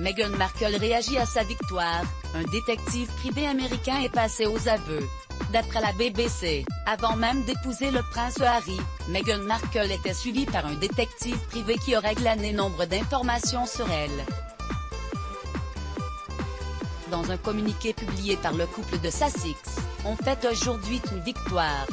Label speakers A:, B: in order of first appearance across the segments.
A: Meghan Markle réagit à sa victoire, un détective privé américain est passé aux aveux. D'après la BBC, avant même d'épouser le prince Harry, Meghan Markle était suivie par un détective privé qui aurait glané nombre d'informations sur elle. Dans un communiqué publié par le couple de Sussex, on fête aujourd'hui une victoire.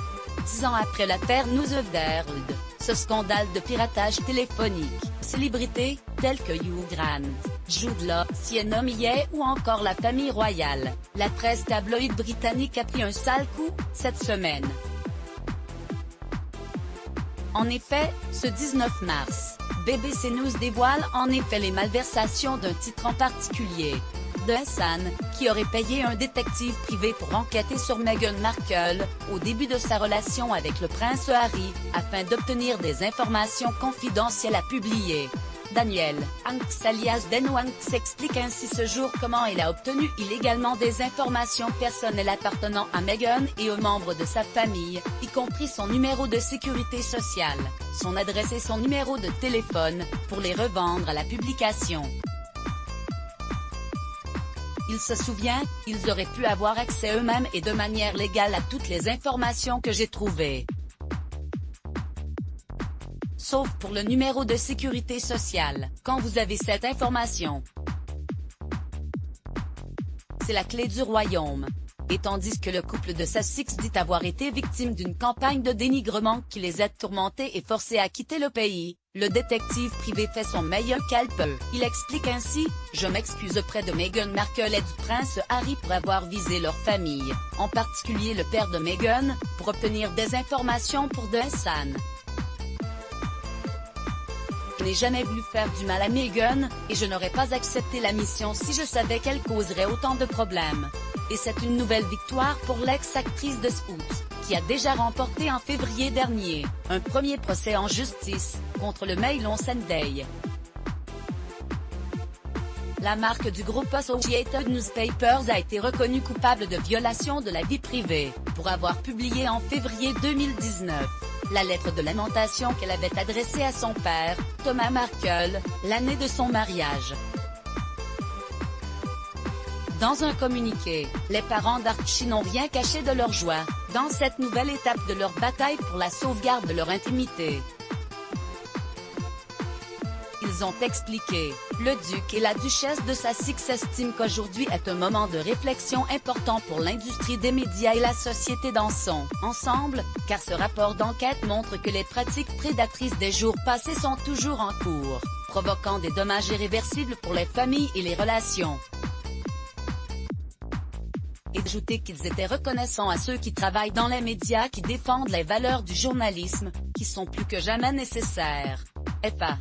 A: 10 ans après l'affaire News of the World, ce scandale de piratage téléphonique, célébrités, telles que Hugh Grant, Jude Law, Sienna Miller ou encore la famille royale, la presse tabloïde britannique a pris un sale coup, cette semaine. En effet, ce 19 mars, BBC News dévoile en effet les malversations d'un titre en particulier. The Sun, qui aurait payé un détective privé pour enquêter sur Meghan Markle, au début de sa relation avec le prince Harry, afin d'obtenir des informations confidentielles à publier. Daniel Hanks alias Dano Hanks explique ainsi ce jour comment il a obtenu illégalement des informations personnelles appartenant à Meghan et aux membres de sa famille, y compris son numéro de sécurité sociale, son adresse et son numéro de téléphone, pour les revendre à la publication. Il se souvient, ils auraient pu avoir accès eux-mêmes et de manière légale à toutes les informations que j'ai trouvées. Sauf pour le numéro de sécurité sociale. Quand vous avez cette information, c'est la clé du royaume. Et tandis que le couple de Sussex dit avoir été victime d'une campagne de dénigrement qui les a tourmentés et forcés à quitter le pays, le détective privé fait son meilleur qu'elle peut. Il explique ainsi « Je m'excuse auprès de Meghan Markle et du prince Harry pour avoir visé leur famille, en particulier le père de Meghan, pour obtenir des informations pour The Sun. Je n'ai jamais voulu faire du mal à Meghan, et je n'aurais pas accepté la mission si je savais qu'elle causerait autant de problèmes. » Et c'est une nouvelle victoire pour l'ex-actrice de Suits, qui a déjà remporté en février dernier, un premier procès en justice, contre le Mail on Sunday. La marque du groupe Associated Newspapers a été reconnue coupable de violation de la vie privée, pour avoir publié en février 2019, la lettre de lamentation qu'elle avait adressée à son père, Thomas Markle, l'année de son mariage. Dans un communiqué, les parents d'Archie n'ont rien caché de leur joie, dans cette nouvelle étape de leur bataille pour la sauvegarde de leur intimité. Ils ont expliqué, le duc et la duchesse de Sussex estiment qu'aujourd'hui est un moment de réflexion important pour l'industrie des médias et la société dans son ensemble, car ce rapport d'enquête montre que les pratiques prédatrices des jours passés sont toujours en cours, provoquant des dommages irréversibles pour les familles et les relations. Et ajouter qu'ils étaient reconnaissants à ceux qui travaillent dans les médias qui défendent les valeurs du journalisme, qui sont plus que jamais nécessaires. FA.